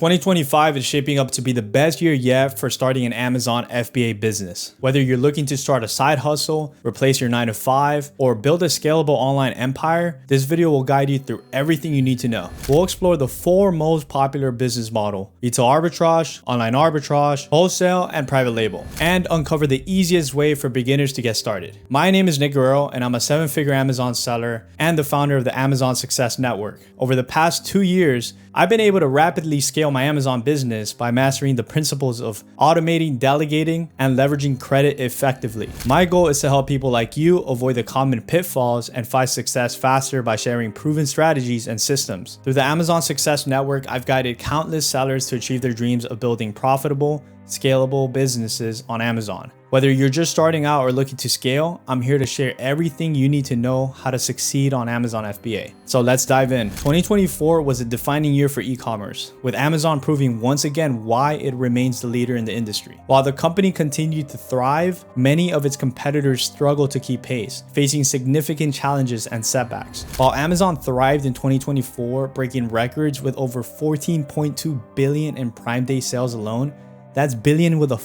2025 is shaping up to be the best year yet for starting an Amazon FBA business. Whether you're looking to start a side hustle, replace your 9-to-5, or build a scalable online empire, this video will guide you through everything you need to know. We'll explore the 4 most popular business models: retail arbitrage, online arbitrage, wholesale, and private label, and uncover the easiest way for beginners to get started. My name is Nick Guerrero, and I'm a 7-figure Amazon seller and the founder of the Amazon Success Network. Over the past 2 years, I've been able to rapidly scale my Amazon business by mastering the principles of automating, delegating, and leveraging credit effectively. My goal is to help people like you avoid the common pitfalls and find success faster by sharing proven strategies and systems. Through the Amazon Success Network, I've guided countless sellers to achieve their dreams of building profitable, scalable businesses on Amazon. Whether you're just starting out or looking to scale, I'm here to share everything you need to know how to succeed on Amazon FBA. So let's dive in. 2024 was a defining year for e-commerce, with Amazon proving once again why it remains the leader in the industry. While the company continued to thrive, many of its competitors struggled to keep pace, facing significant challenges and setbacks. While Amazon thrived in 2024, breaking records with over 14.2 billion in Prime Day sales alone, that's billion with a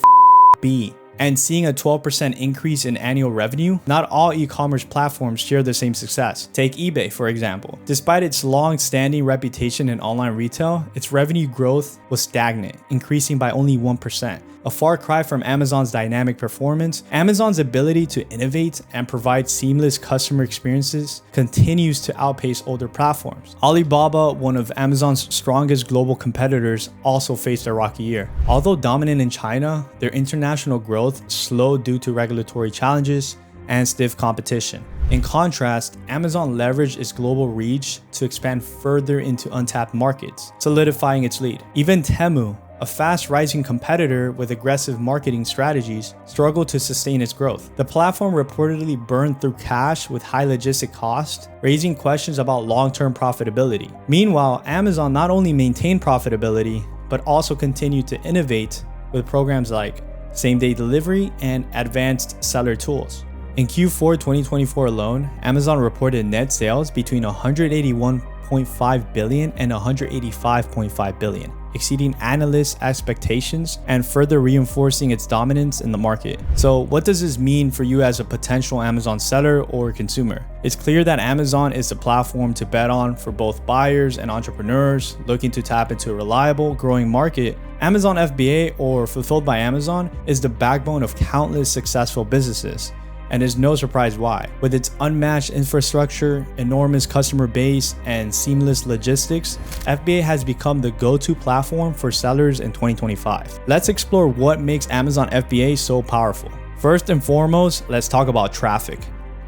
B, and seeing a 12% increase in annual revenue, not all e-commerce platforms share the same success. Take eBay, for example. Despite its long-standing reputation in online retail, its revenue growth was stagnant, increasing by only 1%. A far cry from Amazon's dynamic performance, Amazon's ability to innovate and provide seamless customer experiences continues to outpace older platforms. Alibaba, one of Amazon's strongest global competitors, also faced a rocky year. Although dominant in China, their international growth slowed due to regulatory challenges and stiff competition. In contrast, Amazon leveraged its global reach to expand further into untapped markets, solidifying its lead. Even Temu, a fast-rising competitor with aggressive marketing strategies, struggled to sustain its growth. The platform reportedly burned through cash with high logistic costs, raising questions about long-term profitability. Meanwhile, Amazon not only maintained profitability, but also continued to innovate with programs like same-day delivery and advanced seller tools. In Q4 2024 alone, Amazon reported net sales between $181.5 billion and $185.5 billion, exceeding analysts' expectations and further reinforcing its dominance in the market. So what does this mean for you as a potential Amazon seller or consumer? It's clear that Amazon is the platform to bet on for both buyers and entrepreneurs looking to tap into a reliable, growing market. Amazon FBA, or Fulfilled by Amazon, is the backbone of countless successful businesses. And it's no surprise why. With its unmatched infrastructure, enormous customer base, and seamless logistics, FBA has become the go-to platform for sellers in 2025. Let's explore what makes Amazon FBA so powerful. First and foremost, let's talk about traffic.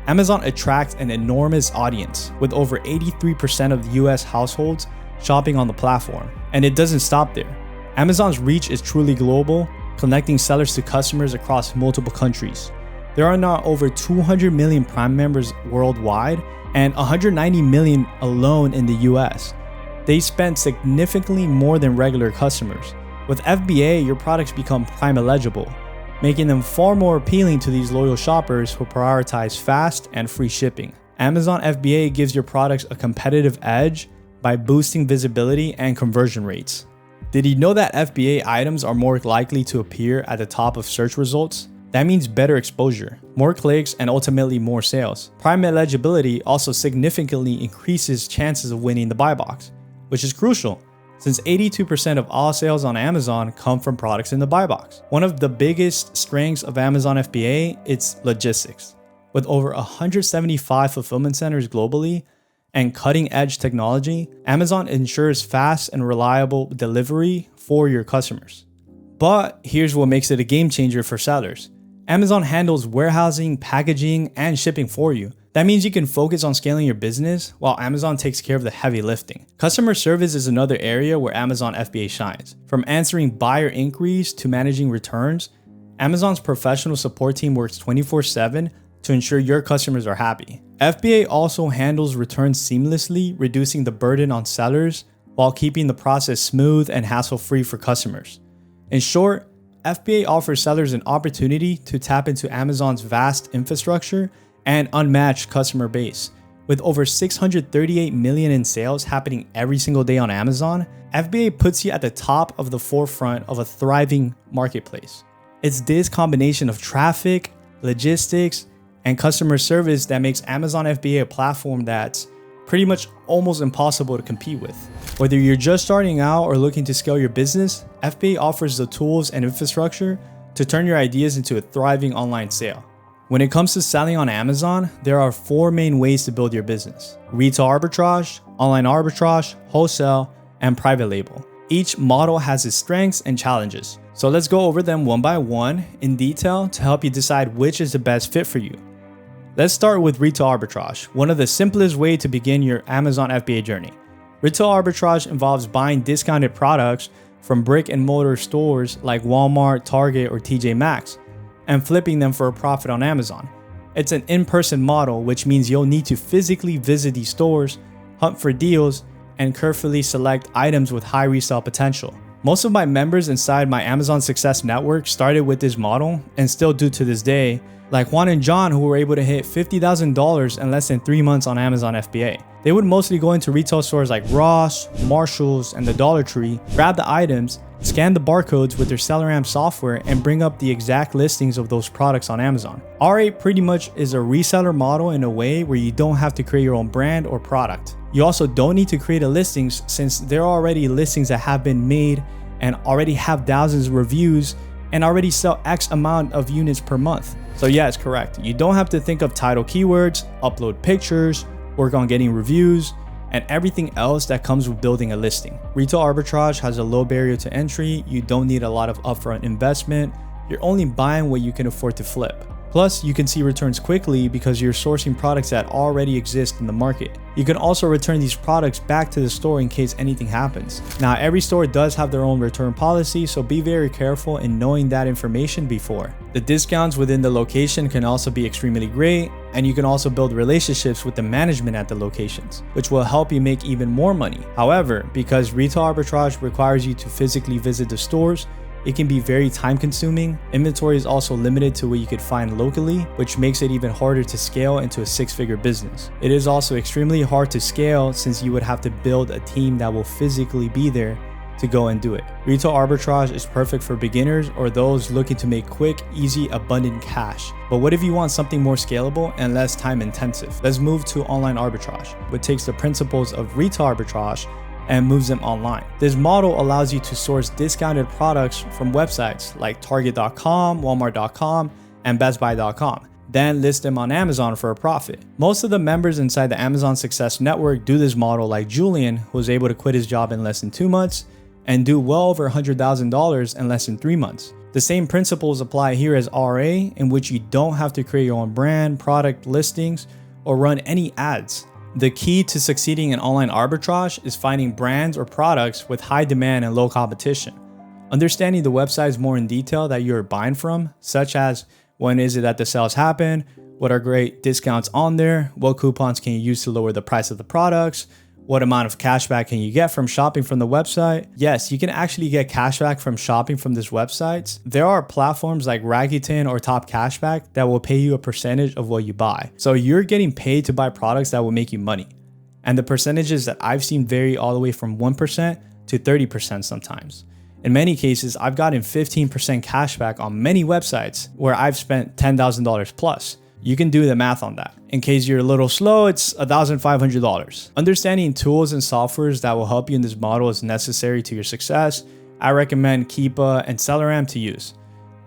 Amazon attracts an enormous audience, with over 83% of US households shopping on the platform. And it doesn't stop there. Amazon's reach is truly global, connecting sellers to customers across multiple countries. There are now over 200 million Prime members worldwide and 190 million alone in the US. They spend significantly more than regular customers. With FBA, your products become Prime eligible, making them far more appealing to these loyal shoppers who prioritize fast and free shipping. Amazon FBA gives your products a competitive edge by boosting visibility and conversion rates. Did you know that FBA items are more likely to appear at the top of search results? That means better exposure, more clicks, and ultimately more sales. Prime eligibility also significantly increases chances of winning the buy box, which is crucial since 82% of all sales on Amazon come from products in the buy box. One of the biggest strengths of Amazon FBA is logistics. With over 175 fulfillment centers globally and cutting-edge technology, Amazon ensures fast and reliable delivery for your customers. But here's what makes it a game changer for sellers. Amazon handles warehousing, packaging, and shipping for you. That means you can focus on scaling your business while Amazon takes care of the heavy lifting. Customer service is another area where Amazon FBA shines. From answering buyer inquiries to managing returns, Amazon's professional support team works 24/7 to ensure your customers are happy. FBA also handles returns seamlessly, reducing the burden on sellers while keeping the process smooth and hassle-free for customers. In short, FBA offers sellers an opportunity to tap into Amazon's vast infrastructure and unmatched customer base, With over 638 million in sales happening every single day on Amazon, FBA puts you at the top of the forefront of a thriving marketplace. It's this combination of traffic, logistics, and customer service that makes Amazon FBA a platform that's pretty much almost impossible to compete with. Whether you're just starting out or looking to scale your business, FBA offers the tools and infrastructure to turn your ideas into a thriving online sale. When it comes to selling on Amazon, there are 4 main ways to build your business: retail arbitrage, online arbitrage, wholesale, and private label. Each model has its strengths and challenges. So let's go over them one by one in detail to help you decide which is the best fit for you. Let's start with retail arbitrage, one of the simplest ways to begin your Amazon FBA journey. Retail arbitrage involves buying discounted products from brick and mortar stores like Walmart, Target, or TJ Maxx, and flipping them for a profit on Amazon. It's an in-person model, which means you'll need to physically visit these stores, hunt for deals, and carefully select items with high resale potential. Most of my members inside my Amazon Success Network started with this model and still do to this day, like Juan and John, who were able to hit $50,000 in less than 3 months on Amazon FBA. They would mostly go into retail stores like Ross, Marshalls, and the Dollar Tree, grab the items, scan the barcodes with their SellerAmp software, and bring up the exact listings of those products on Amazon. R8 pretty much is a reseller model in a way where you don't have to create your own brand or product. You also don't need to create a listings since there are already listings that have been made and already have thousands of reviews and already sell X amount of units per month. So yeah, it's correct. You don't have to think of title keywords, upload pictures, work on getting reviews, and everything else that comes with building a listing. Retail arbitrage has a low barrier to entry. You don't need a lot of upfront investment. You're only buying what you can afford to flip. Plus, you can see returns quickly because you're sourcing products that already exist in the market. You can also return these products back to the store in case anything happens. Now, every store does have their own return policy, so be very careful in knowing that information before. The discounts within the location can also be extremely great, and you can also build relationships with the management at the locations, which will help you make even more money. However, because retail arbitrage requires you to physically visit the stores, it can be very time consuming. Inventory is also limited to what you could find locally, which makes it even harder to scale into a 6-figure business. It is also extremely hard to scale since you would have to build a team that will physically be there to go and do it. Retail arbitrage is perfect for beginners or those looking to make quick, easy, abundant cash. But what if you want something more scalable and less time intensive? Let's move to online arbitrage, which takes the principles of retail arbitrage and moves them online. This model allows you to source discounted products from websites like Target.com, Walmart.com, and BestBuy.com, then list them on Amazon for a profit. Most of the members inside the Amazon Success Network do this model, like Julian, who was able to quit his job in less than 2 months and do well over $100,000 in less than 3 months. The same principles apply here as RA, in which you don't have to create your own brand, product listings, or run any ads. The key to succeeding in online arbitrage is finding brands or products with high demand and low competition. Understanding the websites more in detail that you're buying from, such as when is it that the sales happen, what are great discounts on there, what coupons can you use to lower the price of the products, what amount of cashback can you get from shopping from the website? Yes, you can actually get cashback from shopping from these websites. There are platforms like Rakuten or Top Cashback that will pay you a percentage of what you buy. So you're getting paid to buy products that will make you money. And the percentages that I've seen vary all the way from 1% to 30% sometimes. In many cases, I've gotten 15% cashback on many websites where I've spent $10,000 plus. You can do the math on that. In case you're a little slow, it's $1,500. Understanding tools and softwares that will help you in this model is necessary to your success. I recommend Keepa and SellerAmp to use.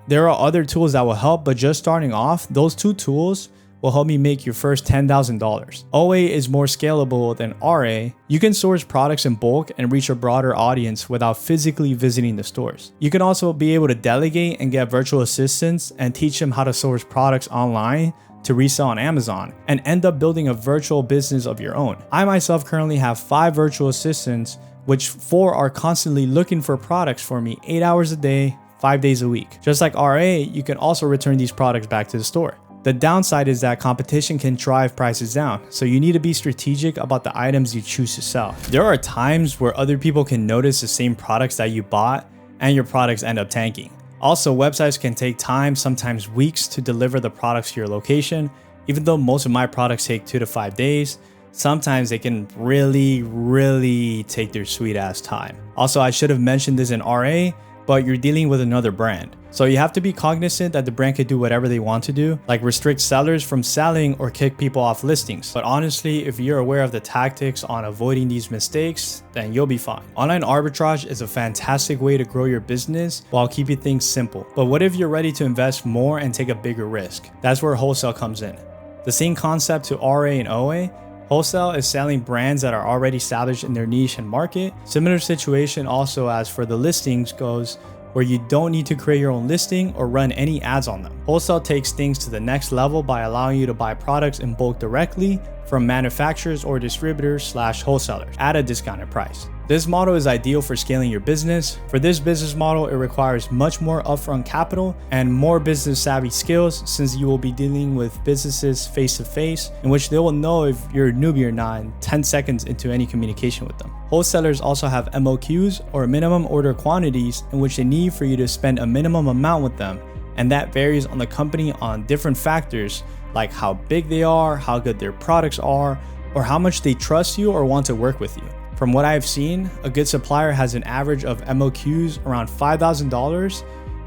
There are other tools that will help, but just starting off, those 2 tools will help me make your first $10,000. OA is more scalable than RA. You can source products in bulk and reach a broader audience without physically visiting the stores. You can also be able to delegate and get virtual assistants and teach them how to source products online to resell on Amazon and end up building a virtual business of your own. I myself currently have 5 virtual assistants, which 4 are constantly looking for products for me 8 hours a day, 5 days a week. Just like RA, you can also return these products back to the store. The downside is that competition can drive prices down, so you need to be strategic about the items you choose to sell. There are times where other people can notice the same products that you bought and your products end up tanking. Also, websites can take time, sometimes weeks, to deliver the products to your location. Even though most of my products take 2 to 5 days, sometimes they can really take their sweet ass time. Also, I should have mentioned this in RA, but you're dealing with another brand. So you have to be cognizant that the brand could do whatever they want to do, like restrict sellers from selling or kick people off listings. But honestly, if you're aware of the tactics on avoiding these mistakes, then you'll be fine. Online arbitrage is a fantastic way to grow your business while keeping things simple. But what if you're ready to invest more and take a bigger risk? That's where wholesale comes in. The same concept to RA and OA. Wholesale is selling brands that are already established in their niche and market. Similar situation also as for the listings goes, where you don't need to create your own listing or run any ads on them. Wholesale takes things to the next level by allowing you to buy products in bulk directly from manufacturers or distributors/wholesalers at a discounted price. This model is ideal for scaling your business. For this business model, it requires much more upfront capital and more business savvy skills, since you will be dealing with businesses face to face, in which they will know if you're a newbie or not in 10 seconds into any communication with them. Wholesalers also have MOQs, or minimum order quantities, in which they need for you to spend a minimum amount with them, and that varies on the company on different factors like how big they are, how good their products are, or how much they trust you or want to work with you. From what I've seen, a good supplier has an average of MOQs around $5,000,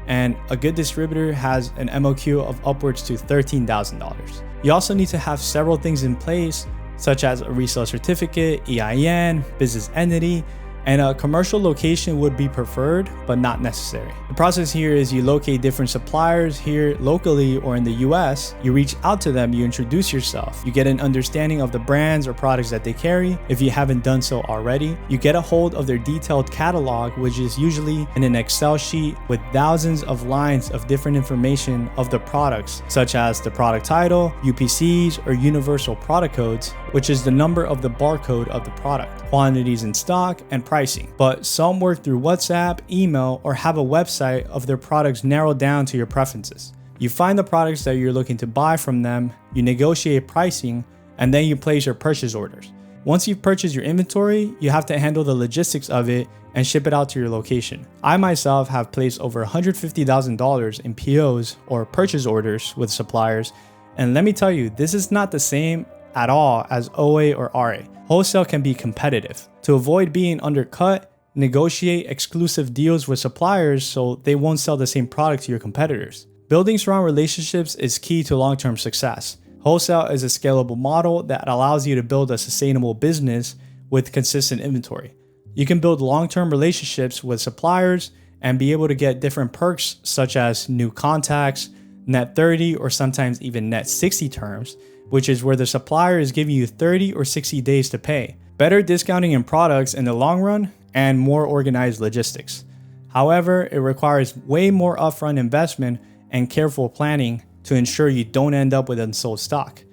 and a good distributor has an MOQ of upwards to $13,000. You also need to have several things in place, such as a resale certificate, EIN, business entity, and a commercial location would be preferred, but not necessary. The process here is you locate different suppliers here locally or in the US, you reach out to them, you introduce yourself, you get an understanding of the brands or products that they carry. If you haven't done so already, you get a hold of their detailed catalog, which is usually in an Excel sheet with thousands of lines of different information of the products, such as the product title, UPCs, or universal product codes, which is the number of the barcode of the product, quantities in stock, and pricing. But some work through WhatsApp, email, or have a website of their products narrowed down to your preferences. You find the products that you're looking to buy from them, you negotiate pricing, and then you place your purchase orders. Once you've purchased your inventory, you have to handle the logistics of it and ship it out to your location. I myself have placed over $150,000 in POs or purchase orders with suppliers, and let me tell you, this is not the same at all as OA or RA. Wholesale can be competitive. To avoid being undercut, negotiate exclusive deals with suppliers so they won't sell the same product to your competitors. Building strong relationships is key to long-term success. Wholesale is a scalable model that allows you to build a sustainable business with consistent inventory. You can build long-term relationships with suppliers and be able to get different perks such as new contacts, net 30 or sometimes even net 60 terms, which is where the supplier is giving you 30 or 60 days to pay. Better discounting in products in the long run, and more organized logistics. However, it requires way more upfront investment and careful planning to ensure you don't end up with unsold stock.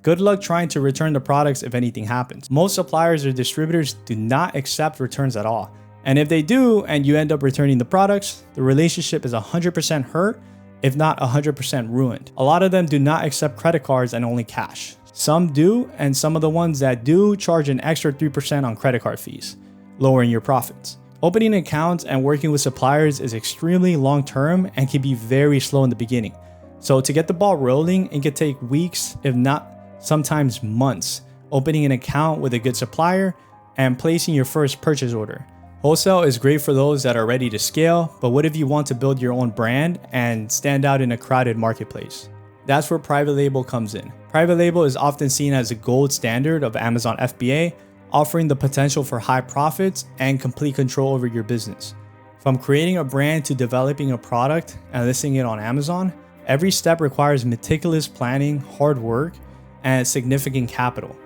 Good luck trying to return the products if anything happens. Most suppliers or distributors do not accept returns at all. And if they do, and you end up returning the products, the relationship is 100% hurt, if not 100% ruined. A lot of them do not accept credit cards and only cash. Some do, and some of the ones that do charge an extra 3% on credit card fees, lowering your profits. Opening accounts and working with suppliers is extremely long-term and can be very slow in the beginning. So to get the ball rolling, it can take weeks, if not sometimes months, opening an account with a good supplier and placing your first purchase order. Wholesale is great for those that are ready to scale, but what if you want to build your own brand and stand out in a crowded marketplace? That's where private label comes in. Private label is often seen as a gold standard of Amazon FBA, offering the potential for high profits and complete control over your business. From creating a brand to developing a product and listing it on Amazon, every step requires meticulous planning, hard work, and significant capital.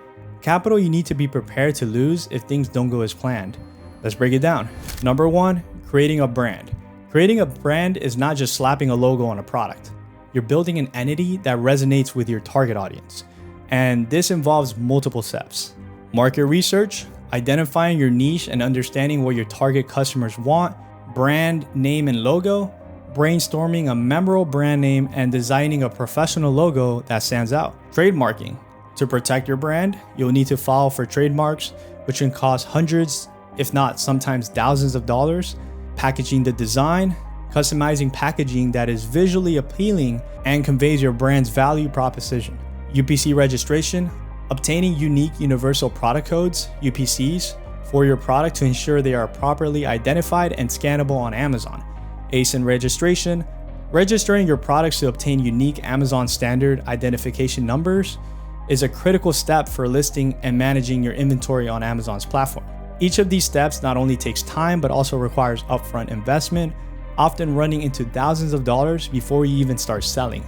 Capital you need to be prepared to lose if things don't go as planned. Let's break it down. Number 1, creating a brand. Creating a brand is not just slapping a logo on a product. You're building an entity that resonates with your target audience. And this involves multiple steps. Market research, identifying your niche and understanding what your target customers want, brand name and logo, brainstorming a memorable brand name and designing a professional logo that stands out. Trademarking. To protect your brand, you'll need to file for trademarks, which can cost hundreds, if not sometimes thousands of dollars. Packaging the design, customizing packaging that is visually appealing and conveys your brand's value proposition. UPC registration, Obtaining unique universal product codes, UPCs, for your product to ensure they are properly identified and scannable on Amazon. ASIN registration, registering your products to obtain unique Amazon standard identification numbers is a critical step for listing and managing your inventory on Amazon's platform. Each of these steps not only takes time, but also requires upfront investment, often running into thousands of dollars before you even start selling.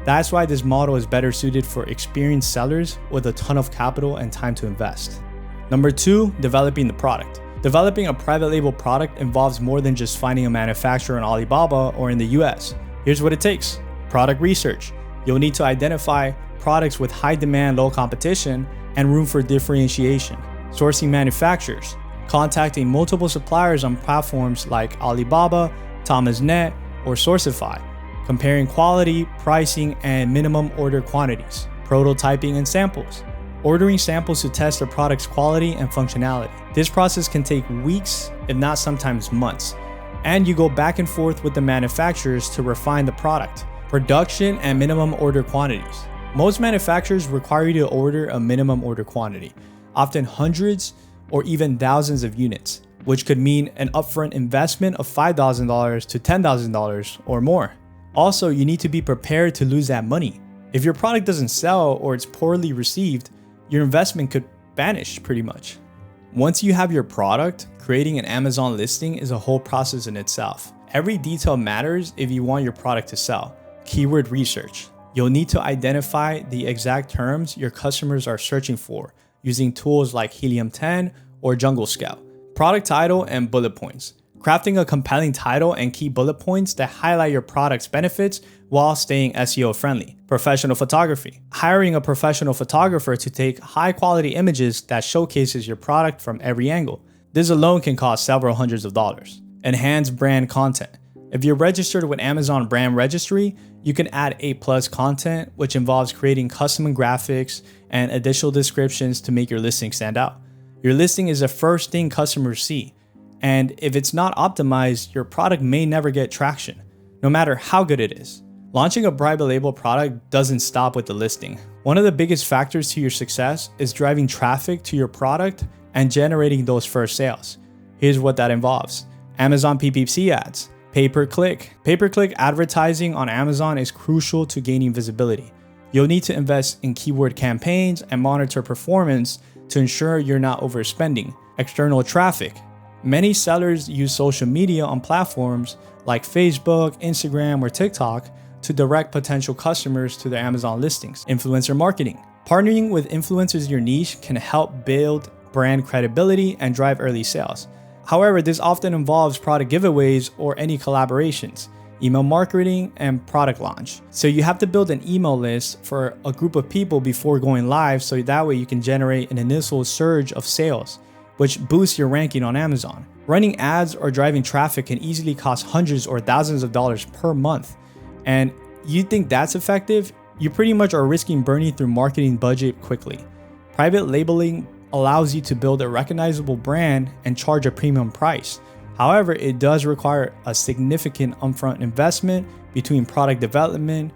That's why this model is better suited for experienced sellers with a ton of capital and time to invest. Number 2, developing the product. Developing a private label product involves more than just finding a manufacturer on Alibaba or in the US. Here's what it takes. Product research. You'll need to identify products with high demand, low competition, and room for differentiation. Sourcing manufacturers. Contacting multiple suppliers on platforms like Alibaba, Thomasnet, or Sourcify. Comparing quality, pricing, and minimum order quantities. Prototyping and samples. Ordering samples to test the product's quality and functionality. This process can take weeks, if not sometimes months. And you go back and forth with the manufacturers to refine the product. Production and minimum order quantities. Most manufacturers require you to order a minimum order quantity, often hundreds or even thousands of units, which could mean an upfront investment of $5,000 to $10,000 or more. Also, you need to be prepared to lose that money. If your product doesn't sell or it's poorly received, your investment could vanish pretty much. Once you have your product, creating an Amazon listing is a whole process in itself. Every detail matters if you want your product to sell. Keyword research. You'll need to identify the exact terms your customers are searching for using tools like Helium 10 or Jungle Scout. Product title and bullet points. Crafting a compelling title and key bullet points that highlight your product's benefits while staying SEO friendly. Professional photography. Hiring a professional photographer to take high quality images that showcases your product from every angle. This alone can cost several hundreds of dollars. Enhance brand content. If you're registered with Amazon Brand Registry, you can add A+ content, which involves creating custom graphics and additional descriptions to make your listing stand out. Your listing is the first thing customers see, and if it's not optimized, your product may never get traction, no matter how good it is. Launching a private label product doesn't stop with the listing. One of the biggest factors to your success is driving traffic to your product and generating those first sales. Here's what that involves. Amazon PPC ads. Pay-per-click. Pay-per-click advertising on Amazon is crucial to gaining visibility. You'll need to invest in keyword campaigns and monitor performance to ensure you're not overspending. External traffic. Many sellers use social media on platforms like Facebook, Instagram, or TikTok to direct potential customers to their Amazon listings. Influencer marketing. Partnering with influencers in your niche can help build brand credibility and drive early sales. However, this often involves product giveaways or any collaborations, email marketing, and product launch. So you have to build an email list for a group of people before going live, so that way you can generate an initial surge of sales, which boosts your ranking on Amazon. Running ads or driving traffic can easily cost hundreds or thousands of dollars per month. And you think that's effective? You pretty much are risking burning through marketing budget quickly. Private labeling allows you to build a recognizable brand and charge a premium price. However, it does require a significant upfront investment between product development,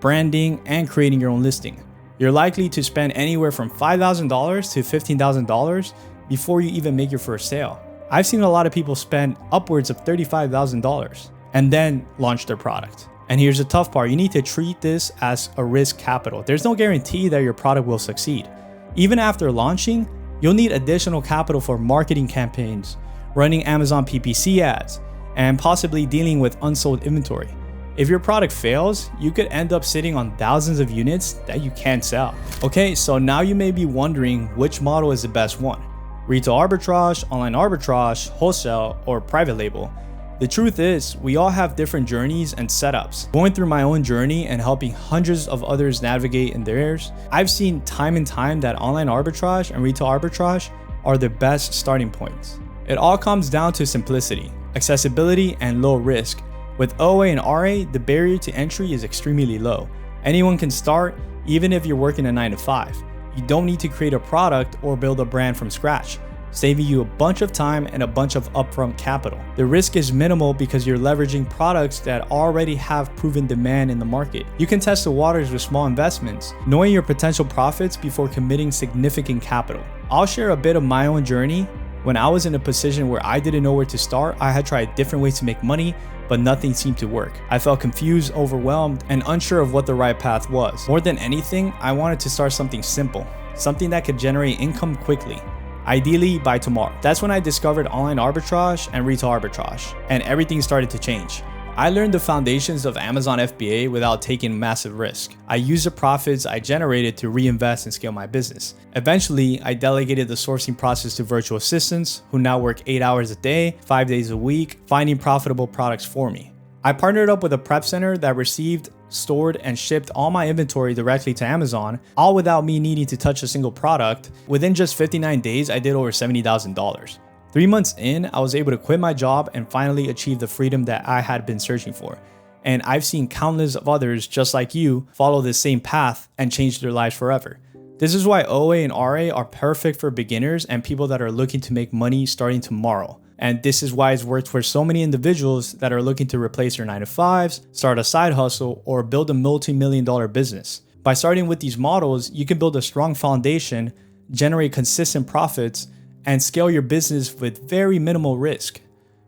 branding, and creating your own listing. You're likely to spend anywhere from $5,000 to $15,000 before you even make your first sale. I've seen a lot of people spend upwards of $35,000 and then launch their product. And here's the tough part. You need to treat this as a risk capital. There's no guarantee that your product will succeed. Even after launching, you'll need additional capital for marketing campaigns, running Amazon PPC ads, and possibly dealing with unsold inventory. If your product fails, you could end up sitting on thousands of units that you can't sell. Okay, so now you may be wondering which model is the best one: retail arbitrage, online arbitrage, wholesale, or private label. The truth is, we all have different journeys and setups. Going through my own journey and helping hundreds of others navigate in theirs, I've seen time and time that online arbitrage and retail arbitrage are the best starting points. It all comes down to simplicity, accessibility, and low risk. With OA and RA, the barrier to entry is extremely low. Anyone can start, even if you're working a 9 to 5. You don't need to create a product or build a brand from scratch. saving you a bunch of time and a bunch of upfront capital. The risk is minimal because you're leveraging products that already have proven demand in the market. You can test the waters with small investments, knowing your potential profits before committing significant capital. I'll share a bit of my own journey. When I was in a position where I didn't know where to start, I had tried different ways to make money, but nothing seemed to work. I felt confused, overwhelmed, and unsure of what the right path was. More than anything, I wanted to start something simple, something that could generate income quickly, ideally by tomorrow. That's when I discovered online arbitrage and retail arbitrage, and everything started to change. I learned the foundations of Amazon FBA without taking massive risk. I used the profits I generated to reinvest and scale my business. Eventually, I delegated the sourcing process to virtual assistants who now work 8 hours a day, 5 days a week, finding profitable products for me. I partnered up with a prep center that received, stored, and shipped all my inventory directly to Amazon, all without me needing to touch a single product. Within just 59 days, I did over $70,000. 3 months in, I was able to quit my job and finally achieve the freedom that I had been searching for. And I've seen countless of others just like you follow this same path and change their lives forever. This is why OA and RA are perfect for beginners and people that are looking to make money starting tomorrow. And this is why it's worked for so many individuals that are looking to replace their 9-to-5s, start a side hustle, or build a multi-million-dollar business. By starting with these models, you can build a strong foundation, generate consistent profits, and scale your business with very minimal risk.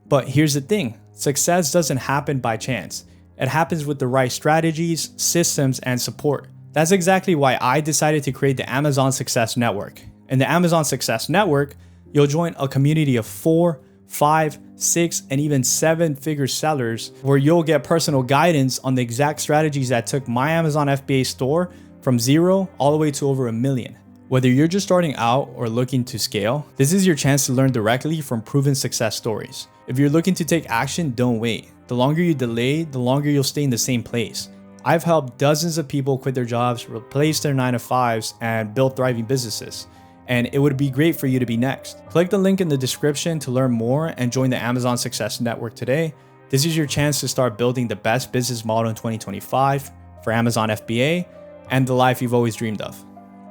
But here's the thing, success doesn't happen by chance. It happens with the right strategies, systems, and support. That's exactly why I decided to create the Amazon Success Network. In the Amazon Success Network, you'll join a community of 4, 5, 6, and even 7-figure sellers where you'll get personal guidance on the exact strategies that took my Amazon FBA store from 0 all the way to over $1 million. Whether you're just starting out or looking to scale, this is your chance to learn directly from proven success stories. If you're looking to take action, don't wait. The longer you delay, the longer you'll stay in the same place. I've helped dozens of people quit their jobs, replace their 9-to-5s, and build thriving businesses. And it would be great for you to be next. Click the link in the description to learn more and join the Amazon Success Network today. This is your chance to start building the best business model in 2025 for Amazon FBA and the life you've always dreamed of.